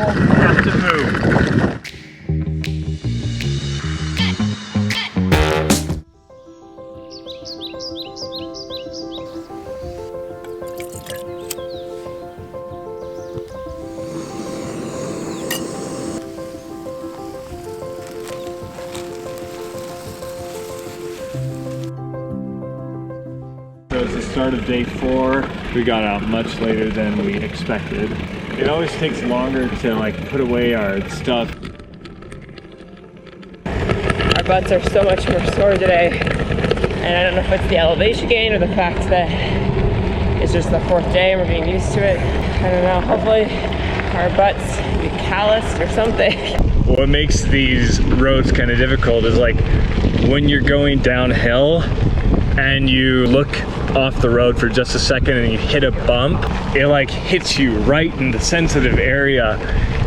Have to move. So it's the start of day 4. We got out much later than we expected. It always takes longer to like put away our stuff. Our butts are so much more sore today. And I don't know if it's the elevation gain or the fact that it's just the 4th day and we're getting used to it. I don't know, hopefully our butts be calloused or something. What makes these roads kind of difficult is like when you're going downhill and you look off the road for just a second and you hit a bump, it like hits you right in the sensitive area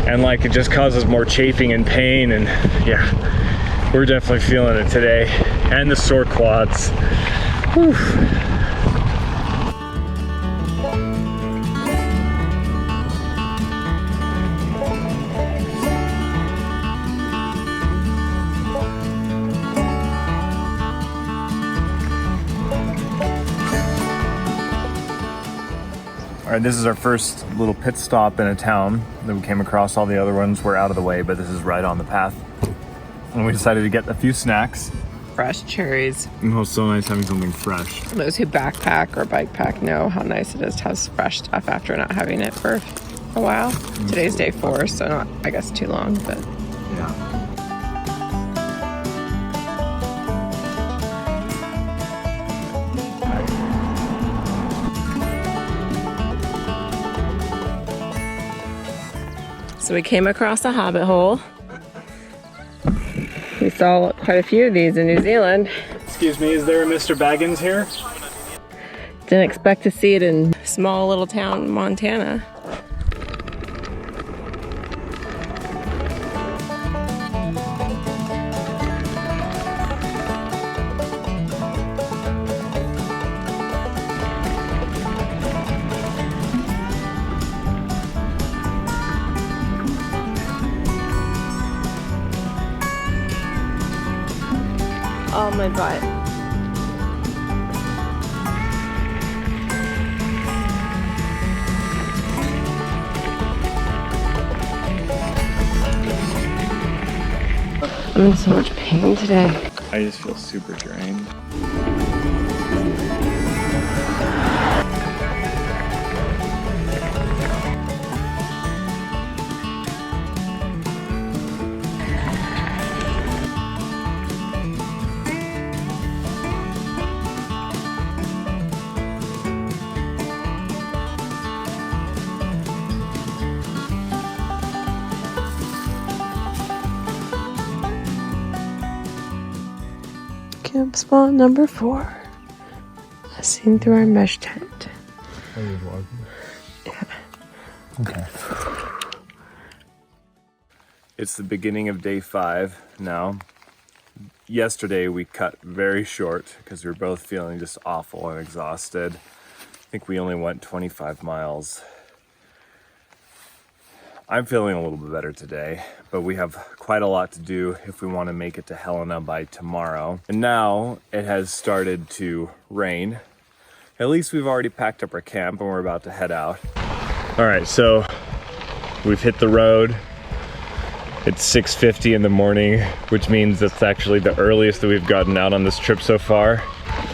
and like it just causes more chafing and pain. And yeah, we're definitely feeling it today. And the sore quads. Whew. All right, this is our first little pit stop in a town that we came across. All the other ones were out of the way, but this is right on the path. And we decided to get a few snacks. Fresh cherries. Oh, so nice having something fresh. Those who backpack or bike pack know how nice it is to have fresh stuff after not having it for a while. Today's day 4, so not, I guess, too long, but yeah. So we came across a hobbit hole. We saw quite a few of these in New Zealand. Excuse me, is there a Mr. Baggins here? Didn't expect to see it in small little town Montana. Oh, my butt. I'm in so much pain today. I just feel super drained. Camp spot number 4. As seen through our mesh tent. Are you vlogging? Yeah. Okay. It's the beginning of day 5 now. Yesterday we cut very short because we were both feeling just awful and exhausted. I think we only went 25 miles. I'm feeling a little bit better today, but we have quite a lot to do if we want to make it to Helena by tomorrow. And now it has started to rain. At least we've already packed up our camp and we're about to head out. All right, so we've hit the road. It's 6:50 in the morning, which means that's actually the earliest that we've gotten out on this trip so far.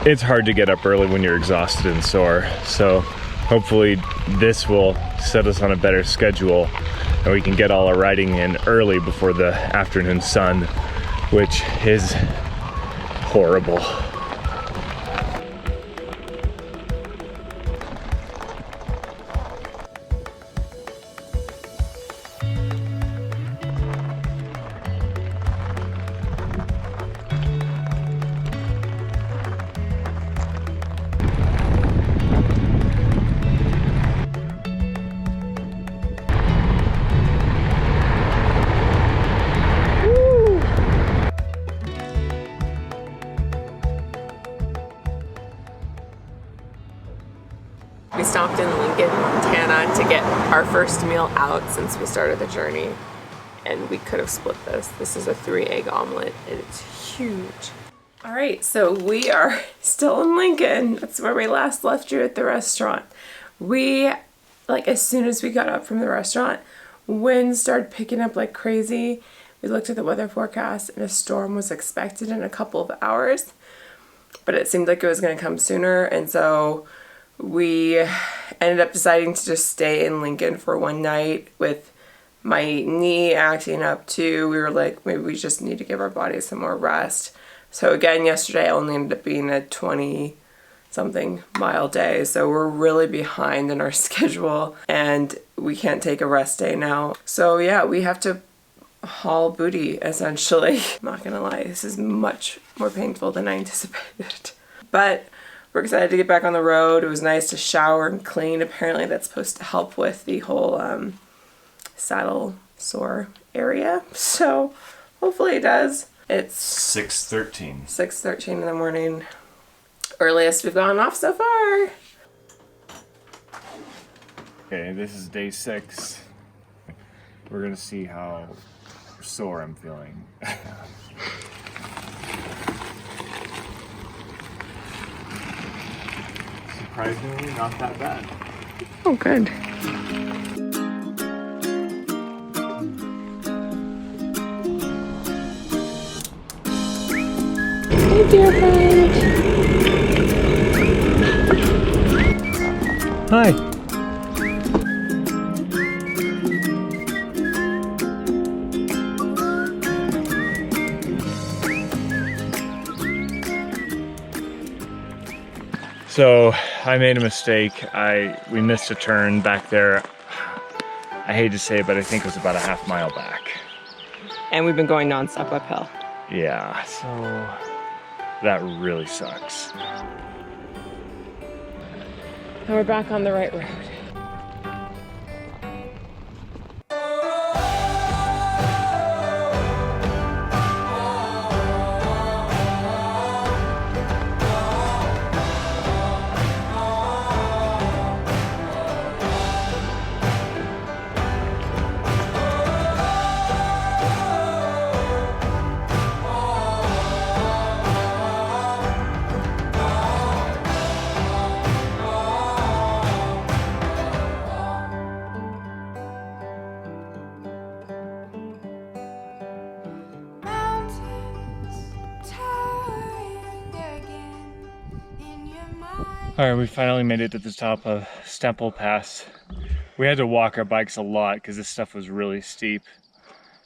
It's hard to get up early when you're exhausted and sore, so hopefully this will set us on a better schedule and we can get all our riding in early before the afternoon sun, which is horrible. stopped in Lincoln, Montana to get our first meal out since we started the journey. And we could have split this. This is a 3-egg omelet and it's huge. All right, so we are still in Lincoln. That's where we last left you at the restaurant. We, like as soon as we got up from the restaurant, wind started picking up like crazy. We looked at the weather forecast and a storm was expected in a couple of hours, but it seemed like it was gonna come sooner. And so we ended up deciding to just stay in Lincoln for one night with my knee acting up too. We were like, maybe we just need to give our bodies some more rest. So again, yesterday only ended up being a 20-something mile day. So we're really behind in our schedule and we can't take a rest day now. So yeah, we have to haul booty essentially. I'm not gonna lie, this is much more painful than I anticipated. But we're excited to get back on the road. It was nice to shower and clean. Apparently that's supposed to help with the whole saddle sore area. So hopefully it does. It's 6:13. 6:13 in the morning. Earliest we've gone off so far. Okay, this is day 6. We're gonna see how sore I'm feeling. Surprisingly, not that bad. Oh, good. Hey, dear friend. Hi. So I made a mistake. We missed a turn back there. I hate to say it, but I think it was about a half mile back. And we've been going nonstop uphill. Yeah, so that really sucks. And we're back on the right road. All right, we finally made it to the top of Stemple Pass. We had to walk our bikes a lot because this stuff was really steep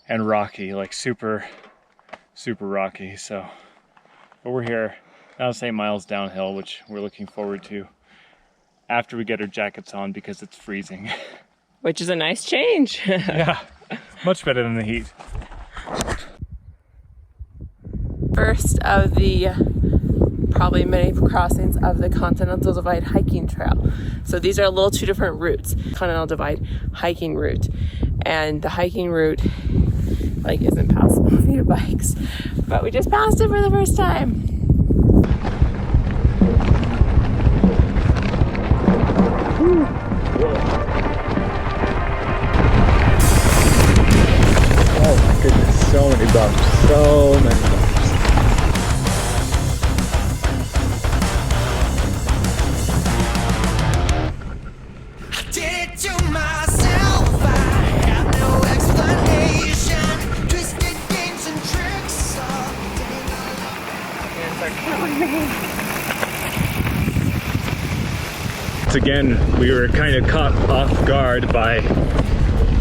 and rocky, like super rocky. So, but we're here. Now it's 8 miles downhill, which we're looking forward to after we get our jackets on because it's freezing. Which is a nice change. Yeah, much better than the heat. First of the probably many crossings of the Continental Divide hiking trail. So these are a little 2 different routes. Continental Divide hiking route. And the hiking route like isn't passable via bikes. But we just passed it for the first time. Oh my goodness, so many bumps, so many bumps. Again, we were kind of caught off guard by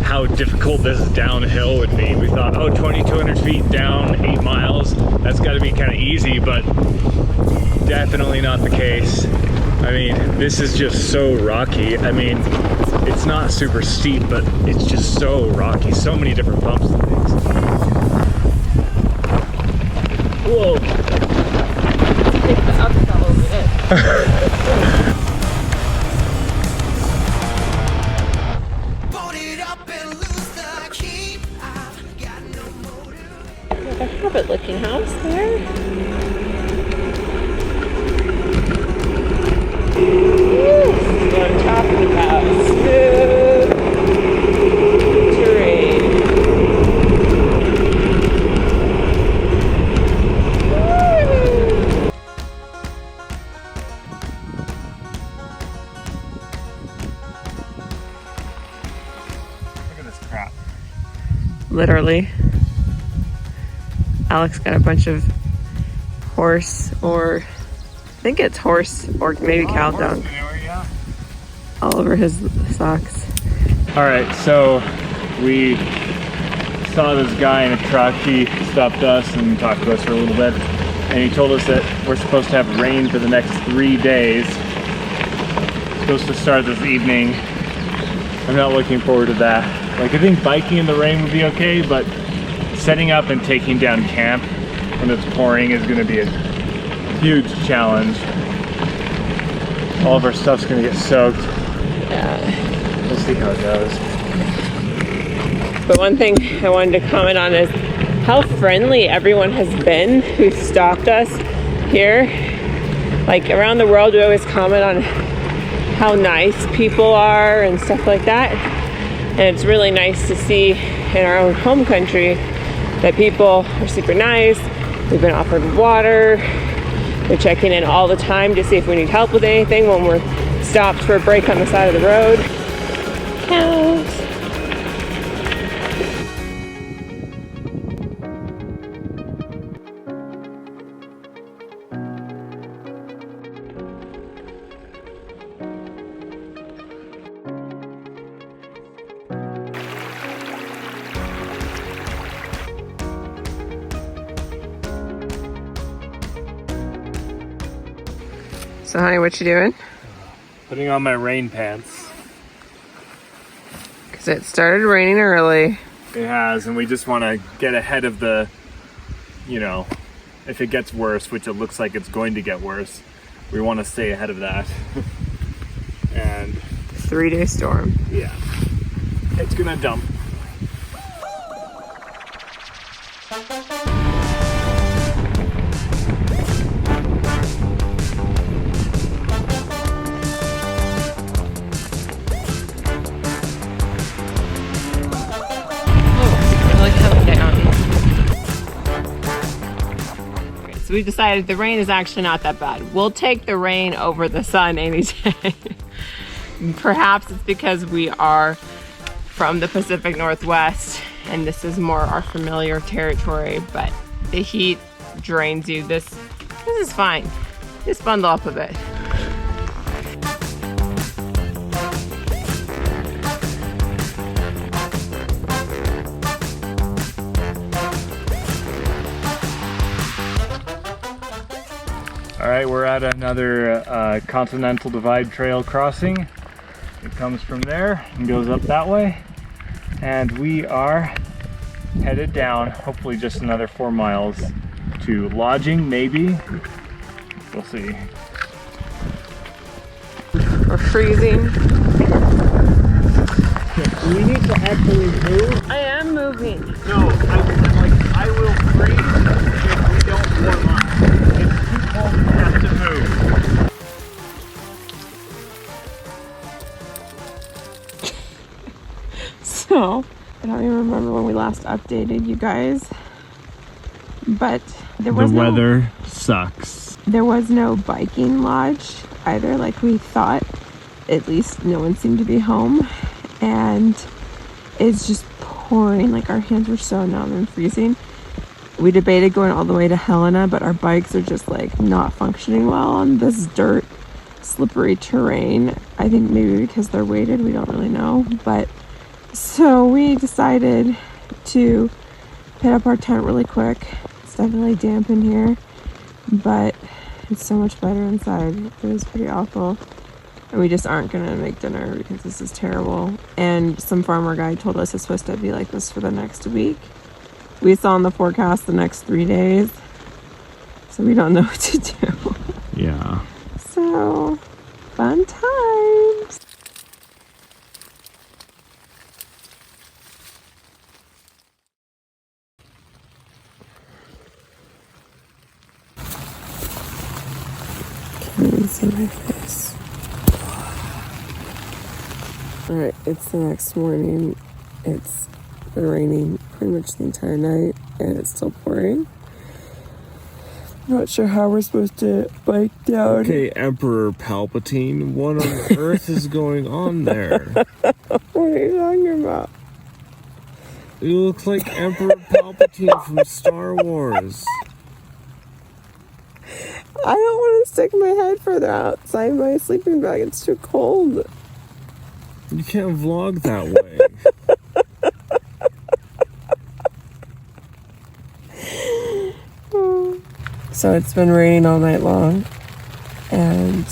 how difficult this downhill would be. We thought, oh, 2,200 feet down, 8 miles, that's got to be kind of easy, but definitely not the case. I mean, this is just so rocky. I mean, it's not super steep, but it's just so rocky. So many different bumps and things. Whoa. Take the uphill over it. A Hobbit looking house there. Ooh, on top about smooth terrain. Look at this crap. Literally. Alex got a bunch of horse, or I think it's horse or maybe cow dung Yeah. all over his socks. All right, so we saw this guy in a truck. He stopped us and talked to us for a little bit, and he told us that we're supposed to have rain for the next 3 days. It's supposed to start this evening. I'm not looking forward to that. Like, I think biking in the rain would be okay, but setting up and taking down camp when it's pouring is going to be a huge challenge. All of our stuff's going to get soaked. Yeah. We'll see how it goes. But one thing I wanted to comment on is how friendly everyone has been who stopped us here. Like around the world, we always comment on how nice people are and stuff like that. And it's really nice to see in our own home country that people are super nice. We've been offered water. They're checking in all the time to see if we need help with anything when we're stopped for a break on the side of the road. Cows. So honey, what you doing? Putting on my rain pants. Because it started raining early. It has, and we just want to get ahead of the, you know, if it gets worse, which it looks like it's going to get worse, we want to stay ahead of that. And 3-day storm. yeah, it's gonna dump. So we decided the rain is actually not that bad. We'll take the rain over the sun any day. Perhaps it's because we are from the Pacific Northwest and this is more our familiar territory, but the heat drains you. This is fine. Just bundle up a bit. All right, we're at another Continental Divide Trail crossing. It comes from there and goes up that way. And we are headed down, hopefully just another 4 miles to lodging, maybe. We'll see. We're freezing. We need to actually move. I am moving. No, I will freeze if we don't warm up. It's too cold to have to move. So, I don't even remember when we last updated you guys, but there was The weather sucks. There was no biking lodge either, like we thought. At least no one seemed to be home, and it's just pouring. Like our hands were so numb and freezing. We debated going all the way to Helena, but our bikes are just like not functioning well on this dirt, slippery terrain. I think maybe because they're weighted, we don't really know. But so we decided to put up our tent really quick. It's definitely damp in here, but it's so much better inside. It was pretty awful. And we just aren't gonna make dinner because this is terrible. And some farmer guy told us it's supposed to be like this for the next week. We saw in the forecast the next 3 days, so we don't know what to do. Yeah. So, fun times. Can't even see my face. Alright, it's the next morning. It's been raining pretty much the entire night, and it's still pouring. Not sure how we're supposed to bike down. Okay, Emperor Palpatine, what on earth is going on there? What are you talking about? You look like Emperor Palpatine from Star Wars. I don't want to stick my head further outside my sleeping bag. It's too cold. You can't vlog that way. So it's been raining all night long, and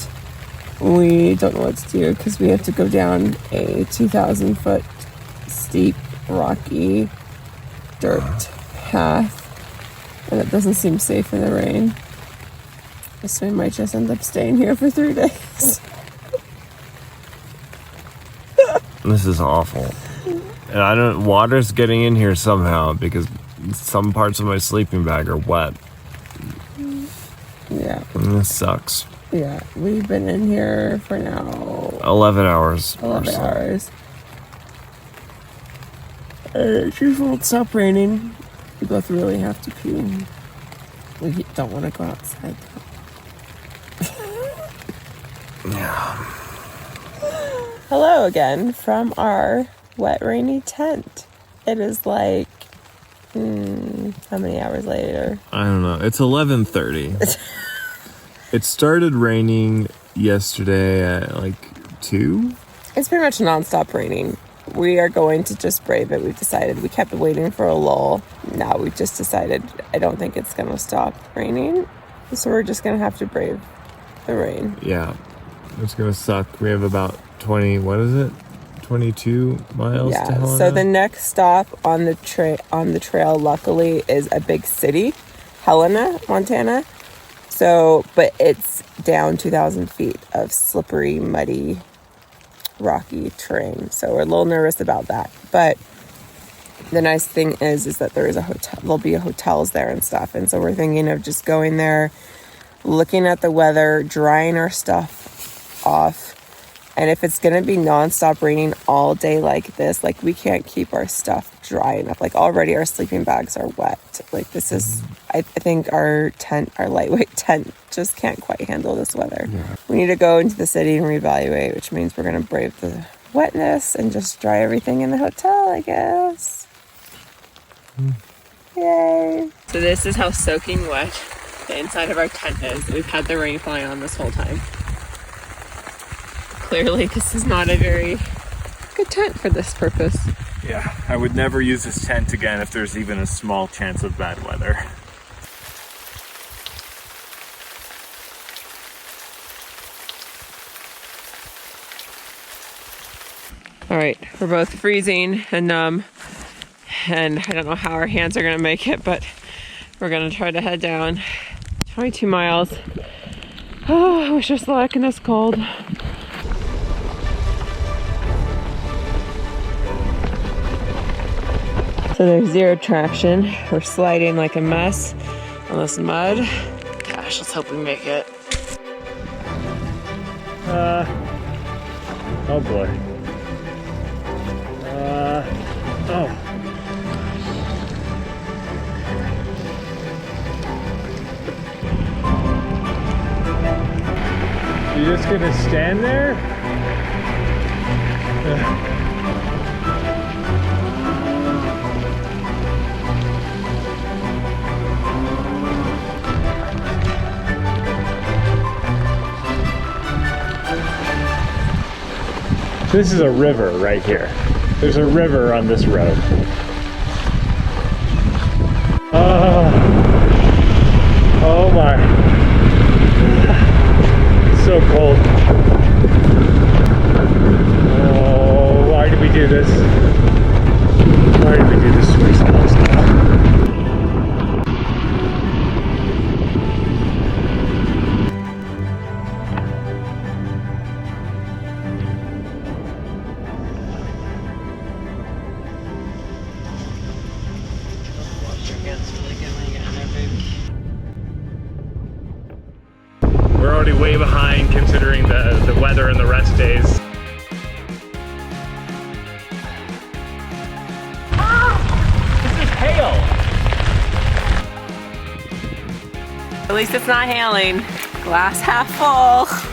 we don't know what to do because we have to go down a 2,000-foot steep, rocky, dirt path, and it doesn't seem safe in the rain. So we might just end up staying here for 3 days. This is awful. And water's getting in here somehow because some parts of my sleeping bag are wet. Yeah. And this sucks. Yeah, we've been in here for now 11 hours. 11 hours. It just won't stop raining. We both really have to pee. We don't want to go outside though. Yeah. Hello again from our wet, rainy tent. It is like, how many hours later? I don't know. It's 11:30. It started raining yesterday at like 2. It's pretty much nonstop raining. We are going to just brave it. We've decided. We kept waiting for a lull. Now we've just decided I don't think it's going to stop raining. So we're just going to have to brave the rain. Yeah. It's going to suck. We have about 22 miles to Helena. So the next stop on the trail, luckily, is a big city, Helena, Montana. So, but it's down 2,000 feet of slippery, muddy, rocky terrain. So we're a little nervous about that. But the nice thing is that there is a hotel. There'll be hotels there and stuff. And so we're thinking of just going there, looking at the weather, drying our stuff off. And if it's going to be nonstop raining all day like this, like we can't keep our stuff dry enough. Like already our sleeping bags are wet. Like this is, I think our lightweight tent just can't quite handle this weather. Yeah. We need to go into the city and reevaluate, which means we're going to brave the wetness and just dry everything in the hotel, I guess. Yay. So this is how soaking wet the inside of our tent is. We've had the rain falling on this whole time. Clearly, this is not a very good tent for this purpose. Yeah, I would never use this tent again if there's even a small chance of bad weather. All right, we're both freezing and numb, and I don't know how our hands are gonna make it, but we're gonna try to head down 22 miles. Oh, I wish us luck in this cold. So there's zero traction. We're sliding like a mess on this mud. Gosh, let's hope we make it. Oh boy. Oh. You're just gonna stand there? This is a river right here. There's a river on this road. Oh my. So cold. Oh, why did we do this? Why did we do this to ourselves now? We're already way behind considering the weather and the rest days. At least it's not hailing. Glass half full.